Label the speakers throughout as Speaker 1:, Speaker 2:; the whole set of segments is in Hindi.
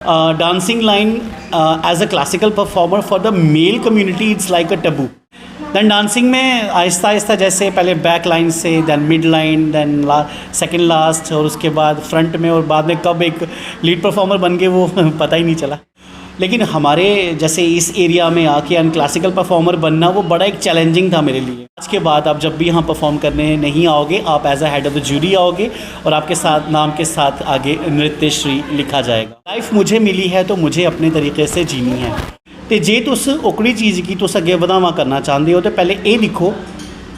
Speaker 1: Dancing line as a classical performer for the male community it's like a taboo. Then dancing में आहिस्ता आहिस्ता जैसे पहले बैक लाइन से then mid line then second last और उसके बाद फ्रंट में और बाद में कब एक लीड परफॉर्मर बन गए वो पता ही नहीं चला। लेकिन हमारे जैसे इस एरिया में आके क्लासिकल परफॉर्मर बनना वो बड़ा एक चैलेंजिंग था मेरे लिए। आज के बाद आप जब भी यहाँ परफॉर्म करने नहीं आओगे, आप as a head of the jury आओगे और आपके साथ नाम के साथ आगे नृत्यश्री लिखा जाएगा। लाइफ मुझे मिली है तो मुझे अपने तरीके से जीनी है तो जे तुस ओकड़ी चीज़ की तुस अगे वधावा करना चाहते हो तो पहले ये लिखो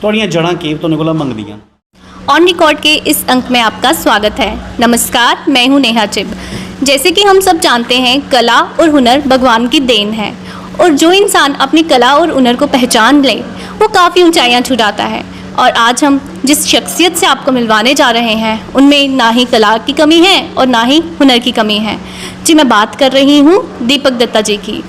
Speaker 1: थोड़ियाँ जड़ां केव तुहाडे कोला मंगदियां।
Speaker 2: ऑन रिकॉर्ड के इस अंक में आपका स्वागत है। नमस्कार, मैं हूं नेहा चिब। जैसे कि हम सब जानते हैं, कला और हुनर भगवान की देन है और जो इंसान अपनी कला और हुनर को पहचान ले वो काफ़ी ऊंचाइयां छू जाता है। और आज हम जिस शख्सियत से आपको मिलवाने जा रहे हैं उनमें ना ही कला की कमी है और ना ही हुनर की कमी है। जी, मैं बात कर रही हूँ दीपक दत्ता जी की।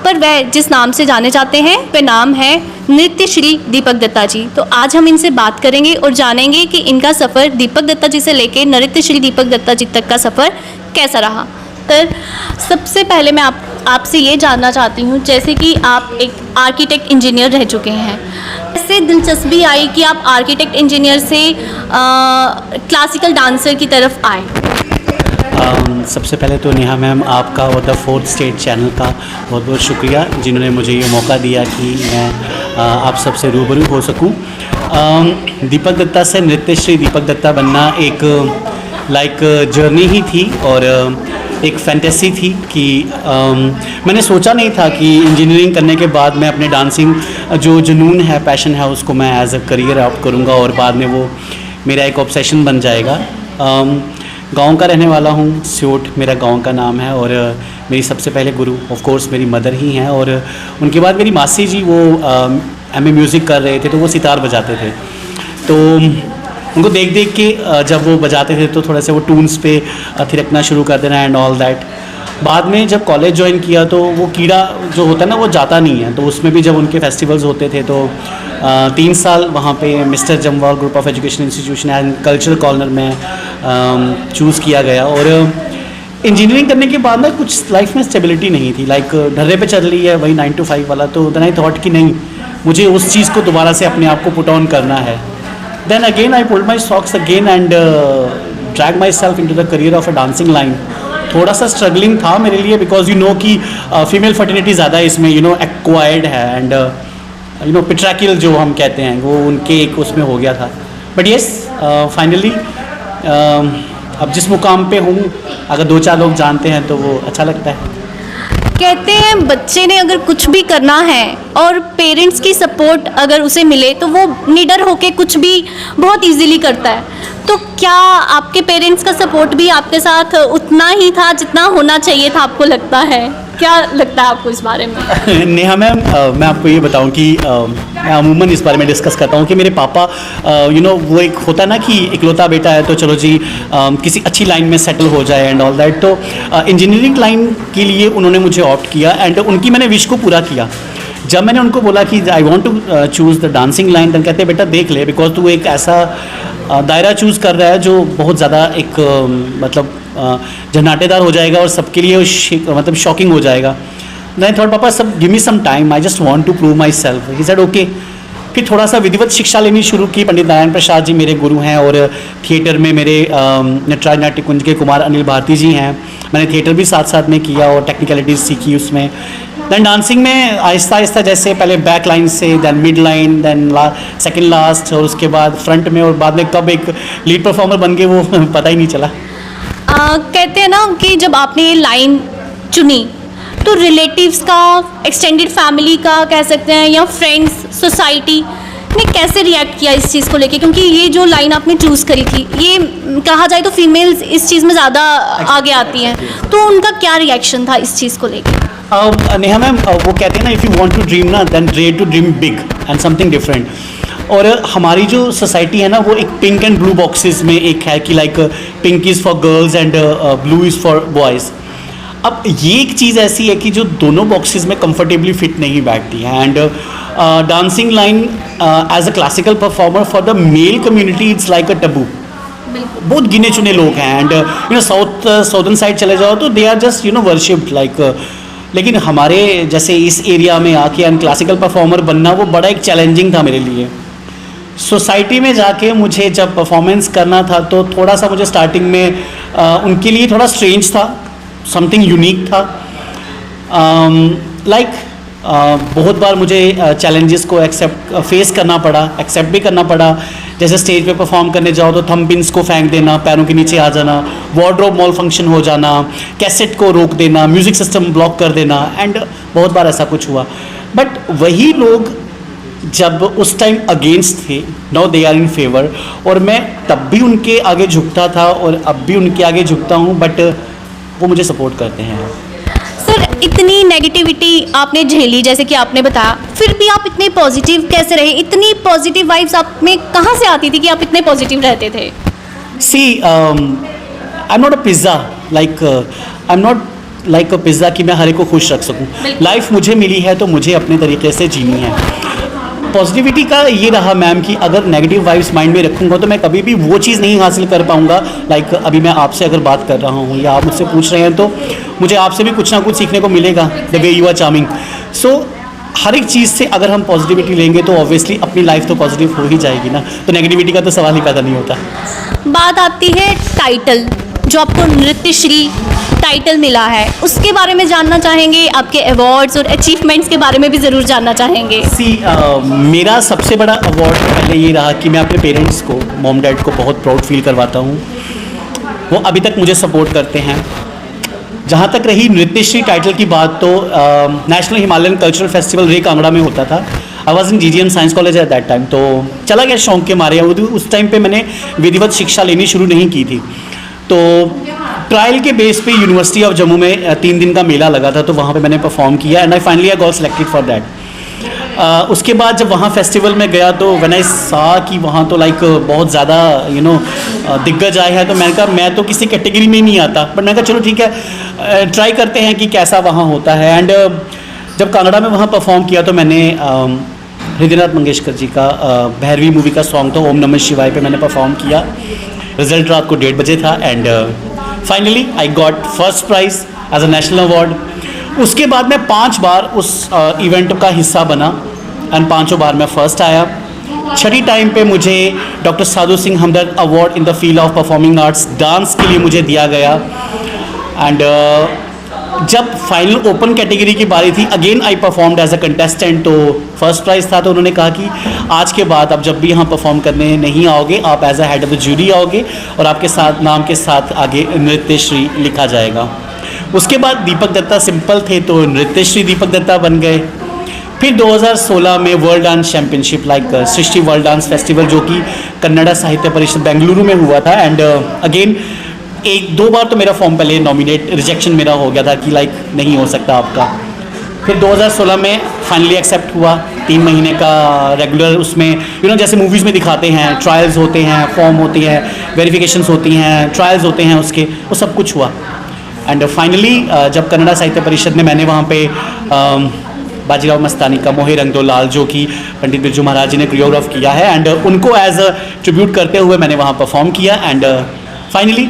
Speaker 2: पर वह जिस नाम से जाने जाते हैं वह नाम है नृत्यश्री दीपक दत्ता जी। तो आज हम इनसे बात करेंगे और जानेंगे कि इनका सफ़र दीपक दत्ता जी से लेकर नृत्यश्री दीपक दत्ता जी तक का सफ़र कैसा रहा। तो सबसे पहले मैं आपसे ये जानना चाहती हूँ, जैसे कि आप एक आर्किटेक्ट इंजीनियर रह चुके हैं, इससे दिलचस्पी आई कि आप आर्किटेक्ट इंजीनियर से क्लासिकल डांसर की तरफ आए।
Speaker 1: सबसे पहले तो नेहा मैम आपका और द फोर्थ स्टेट चैनल का बहुत बहुत शुक्रिया जिन्होंने मुझे ये मौका दिया कि मैं आप सबसे रूबरू हो सकूं। दीपक दत्ता से नृत्यश्री दीपक दत्ता बनना एक लाइक जर्नी ही थी और एक फैंटेसी थी कि मैंने सोचा नहीं था कि इंजीनियरिंग करने के बाद मैं अपने डांसिंग जो जुनून है, पैशन है, उसको मैं एज अ करियर ऑप्ट करूँगा और बाद में वो मेरा एक ऑब्सेशन बन जाएगा। गांव का रहने वाला हूँ, स्योट मेरा गांव का नाम है और मेरी सबसे पहले गुरु ऑफ कोर्स मेरी मदर ही हैं और उनके बाद मेरी मासी जी वो एमए म्यूज़िक कर रहे थे तो वो सितार बजाते थे। तो उनको देख देख के जब वो बजाते थे तो थोड़ा से वो टून्स पे थिरकना शुरू कर देना एंड ऑल दैट। बाद में जब कॉलेज ज्वाइन किया तो वो कीड़ा जो होता है ना वो जाता नहीं है, तो उसमें भी जब उनके फेस्टिवल्स होते थे तो 3 साल वहाँ पे mister Jamwal group of education institution and cultural corner में चूज़ किया गया। और इंजीनियरिंग करने के बाद ना कुछ लाइफ में स्टेबिलिटी नहीं थी, लाइक ढर्रे पे चल रही है वही 9 to 5 वाला। तो देन आई थॉट कि नहीं, मुझे उस चीज़ को दोबारा से अपने आप को पुट ऑन करना है। Then again I pulled my socks again and drag myself into the career of a dancing line. थोड़ा सा स्ट्रगलिंग था मेरे लिए बिकॉज यू नो कि फीमेल फर्टिलिटी ज़्यादा इसमें एक्वायर्ड है एंड पिट्रैकिल जो हम कहते हैं वो उनके एक उसमें हो गया था। बट येस फाइनली अब जिस मुकाम पे हूँ अगर 2-4 लोग जानते हैं तो वो अच्छा लगता है।
Speaker 2: कहते हैं बच्चे ने अगर कुछ भी करना है और पेरेंट्स की सपोर्ट अगर उसे मिले तो वो निडर होके कुछ भी बहुत इजीली करता है। तो क्या आपके पेरेंट्स का सपोर्ट भी आपके साथ उतना ही था जितना होना चाहिए था, आपको लगता है? क्या लगता है आपको इस बारे में?
Speaker 1: नेहा मैम, मैं आपको ये बताऊं कि मैं अमूमन इस बारे में डिस्कस करता हूं कि मेरे पापा वो एक होता है ना कि इकलौता बेटा है तो चलो जी किसी अच्छी लाइन में सेटल हो जाए एंड ऑल दैट। तो इंजीनियरिंग लाइन के लिए उन्होंने मुझे ऑप्ट किया एंड उनकी मैंने विश को पूरा किया। जब मैंने उनको बोला कि I want to choose the dancing line, तो कहते बेटा देख ले बिकॉज तू एक ऐसा दायरा चूज़ कर रहा है जो बहुत ज़्यादा एक मतलब झनाटेदार हो जाएगा और सबके लिए मतलब शॉकिंग हो जाएगा। नहीं थॉट पापा सब give me some time, I just want to prove myself. He said okay. फिर थोड़ा सा विधिवत शिक्षा लेनी शुरू की। पंडित नारायण प्रसाद जी मेरे गुरु हैं और थिएटर में मेरे नटराज नाट्य कुंज के कुमार अनिल भारती जी हैं। मैंने थिएटर भी साथ साथ में किया और टेक्निकलिटीज़ सीखी उसमें। दैन डांसिंग में आहिस्ता आहिस्ता जैसे पहले बैक लाइन से then mid line then second last और उसके बाद फ्रंट में और बाद में कब एक लीड परफॉर्मर बन गए वो पता ही नहीं चला।
Speaker 2: कहते हैं ना कि जब आपने ये लाइन चुनी तो रिलेटिव्स का, एक्सटेंडेड फैमिली का कह सकते हैं या फ्रेंड्स, सोसाइटी ने कैसे रिएक्ट किया इस चीज़ को लेके? क्योंकि ये जो लाइन आपने चूज़ करी थी, ये कहा जाए तो फीमेल्स इस चीज़ में ज़्यादा आगे आती हैं, तो उनका क्या रिएक्शन था इस चीज़ को लेके?
Speaker 1: नेहा मैम, वो कहते हैं ना if you want to dream ना then dare to dream big and something different. और हमारी जो सोसाइटी है ना वो एक पिंक एंड ब्लू बॉक्सेस में एक है कि like pink is for girls and blue is for boys. अब ये एक चीज़ ऐसी है कि जो दोनों बॉक्सेस में कंफर्टेबली फिट नहीं बैठती है and dancing line as a classical performer for the male community it's like a taboo. बहुत गिने चुने लोग हैं, एंड साउदर्न साइड चले जाओ तो they are just worshipped like. लेकिन हमारे जैसे इस एरिया में आके क्लासिकल परफॉर्मर बनना वो बड़ा एक चैलेंजिंग था मेरे लिए। सोसाइटी में जाके मुझे जब परफॉर्मेंस करना था तो थोड़ा सा मुझे स्टार्टिंग में उनके लिए थोड़ा स्ट्रेंज था, समथिंग यूनिक था। बहुत बार मुझे चैलेंजेस को फेस करना पड़ा, एक्सेप्ट भी करना पड़ा। जैसे स्टेज पे परफॉर्म करने जाओ तो थंब पिन्स को फेंक देना, पैरों के नीचे आ जाना, वार्डरोब मॉल फंक्शन हो जाना, कैसेट को रोक देना, म्यूज़िक सिस्टम ब्लॉक कर देना, एंड बहुत बार ऐसा कुछ हुआ। बट वही लोग जब उस टाइम अगेंस्ट थे, now they are in favour, और मैं तब भी उनके आगे झुकता था और अब भी उनके आगे झुकता हूँ, बट वो मुझे सपोर्ट करते हैं।
Speaker 2: सर, इतनी नेगेटिविटी आपने झेली जैसे कि आपने बताया, फिर भी आप इतने पॉजिटिव कैसे रहे? इतनी पॉजिटिव वाइब्स आप में कहाँ से आती थी कि आप इतने पॉजिटिव रहते थे?
Speaker 1: See I am not a pizza, I am not like a pizza कि मैं हर एक को खुश रख सकूं। लाइफ मुझे मिली है तो मुझे अपने तरीके से जीनी है। पॉजिटिविटी का ये रहा मैम कि अगर नेगेटिव वाइब्स माइंड में रखूंगा तो मैं कभी भी वो चीज़ नहीं हासिल कर पाऊंगा। लाइक अभी मैं आपसे अगर बात कर रहा हूँ या आप मुझसे पूछ रहे हैं तो मुझे आपसे भी कुछ ना कुछ सीखने को मिलेगा, the way you are charming. So हर एक चीज़ से अगर हम पॉजिटिविटी लेंगे तो ऑब्वियसली अपनी लाइफ तो पॉजिटिव हो ही जाएगी ना, तो नेगेटिविटी का तो सवाल ही पैदा नहीं होता।
Speaker 2: बात आती है टाइटल, जो आपको नृत्यश्री टाइटल मिला है, उसके बारे में जानना चाहेंगे। आपके अवार्ड्स और अचीवमेंट्स के बारे में भी ज़रूर जानना चाहेंगे।
Speaker 1: मेरा सबसे बड़ा अवार्ड पहले ये रहा कि मैं अपने पेरेंट्स को, मॉम डैड को बहुत प्राउड फील करवाता हूँ। वो अभी तक मुझे सपोर्ट करते हैं। जहाँ तक रही नृत्यश्री टाइटल की बात, तो नेशनल हिमालयन कल्चरल फेस्टिवल रे कांगड़ा में होता था। I was in GGM science college at that time, तो चला गया शौक के मारे। उस टाइम पे मैंने विधिवत शिक्षा लेनी शुरू नहीं की थी, तो ट्रायल के बेस पे यूनिवर्सिटी ऑफ जम्मू में 3 दिन का मेला लगा था, तो वहाँ पे मैंने परफॉर्म किया and I finally I got selected for that. उसके बाद जब वहाँ फेस्टिवल में गया तो व्हेन आई सा कि वहाँ तो लाइक बहुत ज़्यादा दिग्गज आए हैं, तो मैंने कहा मैं तो किसी कैटेगरी में ही नहीं आता, बट मैंने कहा चलो ठीक है, ट्राई करते हैं कि कैसा वहाँ होता है। एंड जब कांगड़ा में वहाँ परफॉर्म किया तो मैंने हृदयनाथ मंगेशकर जी का भैरवी मूवी का सॉन्ग था ओम नमः शिवाय पे मैंने परफॉर्म किया। रिजल्ट रात को 1:30 बजे था and finally I got first prize as a national award. उसके बाद मैं 5 बार उस इवेंट का हिस्सा बना एंड 5 बार मैं फर्स्ट आया। छठी टाइम पे मुझे doctor Sadhu Singh Hamdard award in the field of performing arts dance के लिए मुझे दिया गया। एंड जब फाइनल ओपन कैटेगरी की बारी थी, again I performed as a contestant, तो फर्स्ट प्राइज़ था। तो उन्होंने कहा कि आज के बाद आप जब भी यहाँ परफॉर्म करने नहीं आओगे, आप as a head of the jury आओगे और आपके साथ नाम के साथ आगे नृत्यश्री लिखा जाएगा। उसके बाद दीपक दत्ता सिंपल थे तो नृत्यश्री दीपक दत्ता बन गए। फिर 2016 में वर्ल्ड डांस चैम्पियनशिप लाइक सृष्टि वर्ल्ड डांस फेस्टिवल, जो कि कन्नड़ा साहित्य परिषद बेंगलुरु में हुआ था, एंड अगेन 1-2 बार तो मेरा फॉर्म पहले नॉमिनेट रिजेक्शन मेरा हो गया था कि लाइक नहीं हो सकता आपका। फिर 2016 में फाइनली एक्सेप्ट हुआ, 3 महीने का रेगुलर उसमें जैसे मूवीज़ में दिखाते हैं, ट्रायल्स होते हैं, फॉर्म होती है, वेरिफिकेशंस होती हैं, ट्रायल्स होते हैं, उसके वो सब कुछ हुआ। एंड फाइनली जब कन्नड़ा साहित्य परिषद में मैंने वहाँ पे बाजीराव मस्तानी का मोहे रंग दो लाल, जो कि पंडित बिरजू महाराज जी ने कोरियोग्राफ किया है, एंड उनको एज अ ट्रिब्यूट करते हुए मैंने वहाँ परफॉर्म किया। And finally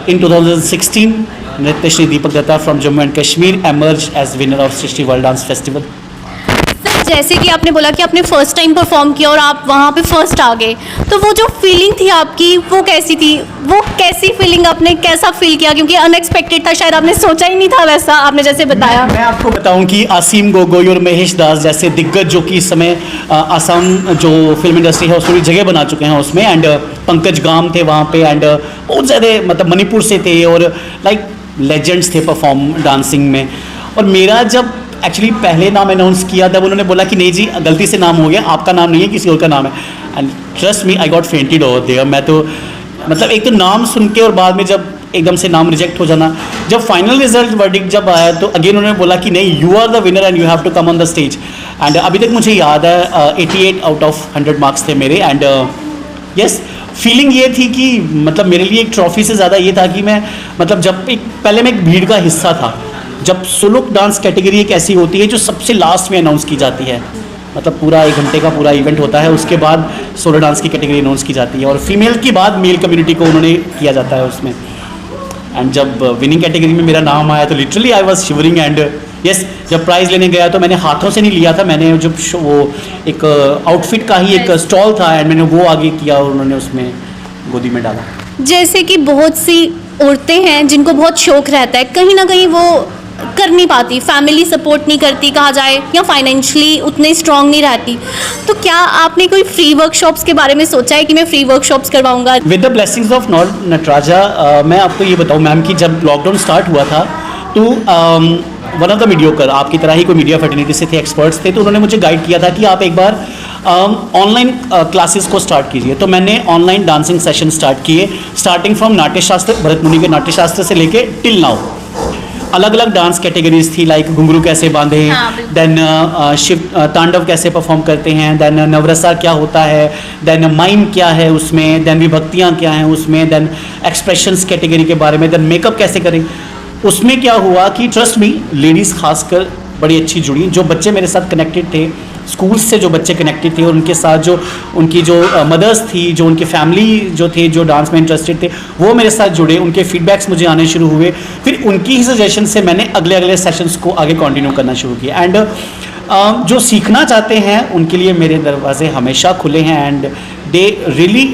Speaker 1: in 2016 Nrityashree Deepak Datta from Jammu and Kashmir emerged as winner of Srishti world dance festival.
Speaker 2: Sir, जैसे कि आपने बोला कि आपने फर्स्ट टाइम परफॉर्म किया और आप वहाँ पे फर्स्ट आ गए, तो वो जो फीलिंग थी आपकी वो कैसी थी? वो कैसी फीलिंग, आपने कैसा फील किया? क्योंकि अनएक्सपेक्टेड था, शायद आपने सोचा ही नहीं था वैसा, आपने जैसे बताया।
Speaker 1: मैं आपको बताऊं कि आसिम गोगोई और महेश दास जैसे दिग्गज, जो कि इस समय असम जो फिल्म इंडस्ट्री है उसमें जगह बना चुके हैं उसमें, एंड पंकज गाम थे वहाँ पे, एंड बहुत ज़्यादा मतलब मणिपुर से थे और लाइक लेजेंड्स थे परफॉर्म डांसिंग में। और मेरा जब एक्चुअली पहले नाम अनाउंस किया तब उन्होंने बोला कि नहीं जी गलती से नाम हो गया, आपका नाम नहीं है, किसी और का नाम है। And trust me I got fainted over there. मैं तो मतलब एक तो नाम सुन के और बाद में जब एकदम से नाम रिजेक्ट हो जाना, जब फाइनल रिजल्ट वर्डिक्ट जब आया तो अगेन उन्होंने बोला कि नहीं, you are the winner and you have to come on the stage. And अभी तक मुझे याद है 88 आउट ऑफ 100 मार्क्स थे मेरे। एंड यस, फीलिंग ये थी कि मतलब मेरे लिए एक ट्रॉफी से ज़्यादा ये था कि मैं मतलब जब पहले मैं एक भीड़ का हिस्सा था। जब सोलो डांस कैटेगरी एक ऐसी होती है जो सबसे लास्ट में अनाउंस की जाती है, मतलब पूरा 1 घंटे का पूरा इवेंट होता है, उसके बाद सोलो डांस की कैटेगरी अनाउंस की जाती है और फीमेल के बाद मेल कम्युनिटी को उन्होंने किया जाता है उसमें। एंड जब विनिंग कैटेगरी में मेरा नाम आया तो literally I was shivering and yes, जब प्राइज़ लेने गया तो मैंने हाथों से नहीं लिया था, मैंने जब वो एक आउटफिट का ही एक स्टॉल था एंड मैंने वो आगे किया और उन्होंने उसमें गोदी में डाला।
Speaker 2: जैसे कि बहुत सी औरतें हैं जिनको बहुत शौक रहता है, कहीं ना कहीं वो कर नहीं पाती, फैमिली सपोर्ट नहीं करती कहा जाए, या फाइनेंशियली उतने स्ट्रांग नहीं रहती, तो क्या आपने कोई फ्री वर्कशॉप्स के बारे में सोचा है कि मैं फ्री वर्कशॉप्स करवाऊंगा?
Speaker 1: With the blessings of Nataraja, मैं आपको ये बताऊँ मैम कि जब लॉकडाउन स्टार्ट हुआ था तो वन ऑफ द मीडियोकर, आपकी तरह ही कोई मीडिया फर्टिलिटी से थे, एक्सपर्ट्स थे, तो उन्होंने मुझे गाइड किया था कि आप एक बार ऑनलाइन क्लासेस को स्टार्ट कीजिए। तो मैंने ऑनलाइन डांसिंग सेशन स्टार्ट किए, स्टार्टिंग फ्रॉम नाट्यशास्त्र, भरत मुनि के नाट्यशास्त्र से लेके टिल नाउ। अलग अलग डांस कैटेगरीज थी, लाइक घुंघरू कैसे बांधे, देन शिव तांडव कैसे परफॉर्म करते हैं, देन नवरसा क्या होता है, देन माइम क्या है उसमें, देन विभक्तियाँ क्या हैं उसमें, देन एक्सप्रेशंस कैटेगरी के बारे में, देन मेकअप कैसे करें। उसमें क्या हुआ कि ट्रस्ट मी, लेडीज़ खासकर बड़ी अच्छी जुड़ी, जो बच्चे मेरे साथ कनेक्टेड थे, स्कूल से जो बच्चे कनेक्टेड थे और उनके साथ जो उनकी जो मदर्स थी, जो उनकी फैमिली जो थे, जो डांस में इंटरेस्टेड थे, वो मेरे साथ जुड़े, उनके फीडबैक्स मुझे आने शुरू हुए। फिर उनकी ही सजेशन से मैंने अगले सेशंस को आगे कंटिन्यू करना शुरू किया। एंड जो सीखना चाहते हैं उनके लिए मेरे दरवाजे हमेशा खुले हैं and they really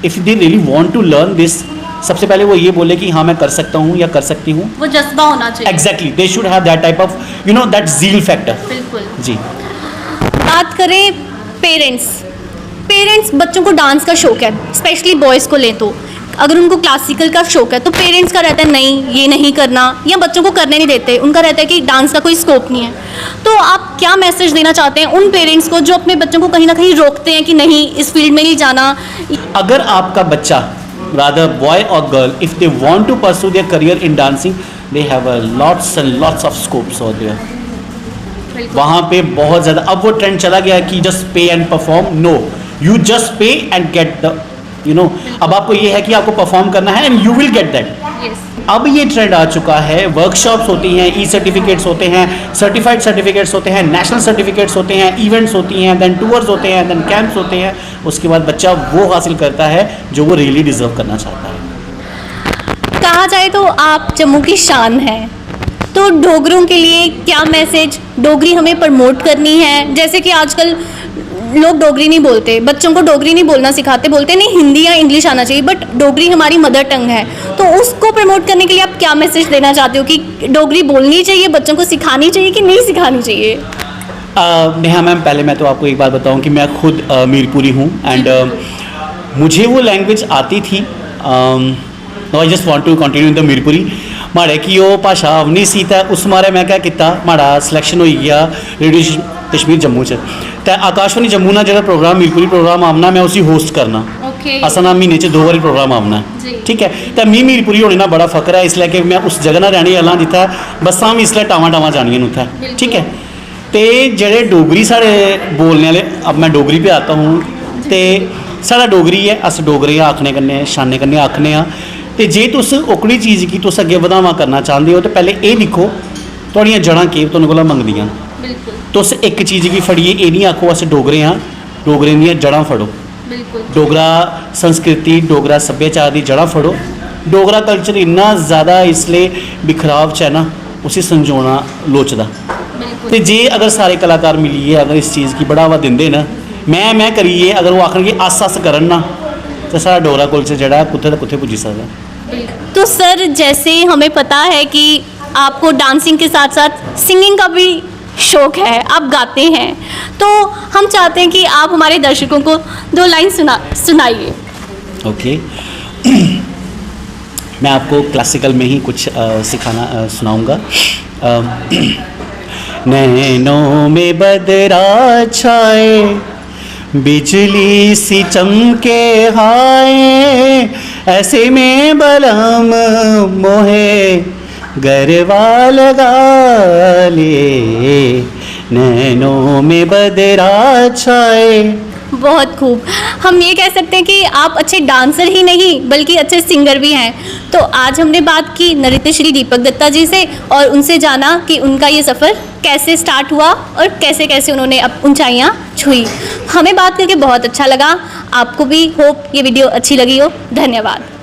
Speaker 1: if they really want to learn this, सबसे पहले वो ये बोले कि हाँ मैं कर सकता हूँ या कर सकती हूँ,
Speaker 2: वो जज्बा होना चाहिए।
Speaker 1: Exactly, they should have that type of that zeal factor.
Speaker 2: बिल्कुल
Speaker 1: जी।
Speaker 2: बात करें पेरेंट्स बच्चों को डांस का शौक है, स्पेशली बॉयज़ को लें तो अगर उनको क्लासिकल का शौक है तो पेरेंट्स का रहता है नहीं ये नहीं करना, या बच्चों को करने नहीं देते, उनका रहता है कि डांस का कोई स्कोप नहीं है। तो आप क्या मैसेज देना चाहते हैं उन पेरेंट्स को जो अपने बच्चों को कहीं ना कहीं रोकते हैं कि नहीं इस फील्ड में नहीं जाना?
Speaker 1: अगर आपका बच्चा, rather boy or girl, if they want to pursue their career in dancing, they have a lots and lots of scopes over there. वहाँ पे बहुत ज़्यादा, अब वो ट्रेंड चला गया कि just pay and perform, no, you just pay and get the अब आपको ये है कि आपको परफॉर्म करना है and you will get that. अब ये ट्रेंड आ चुका है, वर्कशॉप्स होती हैं, ई सर्टिफिकेट्स होते हैं, सर्टिफाइड सर्टिफिकेट्स होते हैं, नेशनल सर्टिफिकेट्स होते हैं, इवेंट्स होती हैं, देन टूर्स होते हैं, देन कैंप्स होते हैं, उसके बाद बच्चा वो हासिल करता है जो वो रियली डिजर्व करना चाहता है।
Speaker 2: कहा जाए तो आप जम्मू की शान है, तो डोगरों के लिए क्या मैसेज, डोगरी हमें प्रमोट करनी है, जैसे कि आजकल लोग डोगरी नहीं बोलते, बच्चों को डोगरी नहीं बोलना सिखाते, बोलते नहीं हिंदी या इंग्लिश आना चाहिए, बट डोगरी हमारी मदर टंग है, तो उसको प्रमोट करने के लिए आप क्या मैसेज देना चाहते हो कि डोगरी बोलनी चाहिए, बच्चों को सिखानी चाहिए कि नहीं सिखानी चाहिए?
Speaker 1: नेहा मैम, पहले मैं तो आपको एक बात बताऊं कि मैं खुद मीरपुरी हूं एंड मुझे वो लैंग्वेज आती थी। I just want to continue in the Mirpuri. माड़े की वो भाषा नहीं सी तो उस मारे मैं क्या किया, माड़ा सिलेक्शन हो गया रेडियो कश्मीर जम्मू च, तो आकाशवाणी जम्मू ना जो प्रोग्राम मीरपुरी प्रोग्राम आमना मैं उसी होस्ट करना। असा ना महीने 2 बारी प्रोग्राम आमना, ठीक है। तो मी मीरपुरी होने ना बड़ा फकर है, इसलिए कि मैं उस जगह ना रहने वाला जितना बसा भी इसलिए टावा टावा जानिए उत्थे, ठीक है। तो जेडे डोगरी साढ़े बोलने वाले, अब मैं डोगरी पे आता हूँ, तो साढ़ा डोगरी है, अस डोगरे आखने कन्नै शाने कन्नै आखने आ। तो जे तुस ओकड़ी चीज़ की तुस अगे वधावा करना चाहते हो तो पहले ये दिक्खो तुहाड़ियां जड़ां केह् तुहानूं कोला मंगदियां। तुस एक चीज़ की फड़िए, ये नहीं आखो अस डोगरे हाँ, डोगरे दियां जड़ां फड़ो, डोगरा संस्कृति डोगरा सभ्याचार की जड़ां फड़ो। डोगरा कल्चर इन्ना ज़्यादा इसलिए बिखराव च है ना, उसी संजोना लोचदा। तो जे अगर सारे कलाकार मिलिए अगर इस चीज़ की बढ़ावा देंदे ना, मैं करिए, अगर वो आखन कि अस करन ना, तो सारा डोगरा कल्चर जड़ा कुत्थे दा कुत्थे पुज्जी सकदा।
Speaker 2: तो सर जैसे हमें पता है कि आपको डांसिंग के साथ साथ सिंगिंग का भी शौक है, आप गाते हैं, तो हम चाहते हैं कि आप हमारे दर्शकों को 2 लाइन सुनाइए।
Speaker 1: ओके मैं आपको क्लासिकल में ही कुछ सुनाऊंगा। नैनों में बदरा छाए, बिजली सी चमके हाय, ऐसे में बलम मोहे गरबा लगा ले, नैनों में बदरा छाए।
Speaker 2: बहुत खूब। हम ये कह सकते हैं कि आप अच्छे डांसर ही नहीं बल्कि अच्छे सिंगर भी हैं। तो आज हमने बात की नृत्य श्री दीपक दत्ता जी से और उनसे जाना कि उनका ये सफ़र कैसे स्टार्ट हुआ और कैसे कैसे उन्होंने अब ऊंचाइयां छुई। हमें बात करके बहुत अच्छा लगा। आपको भी होप ये वीडियो अच्छी लगी हो। धन्यवाद।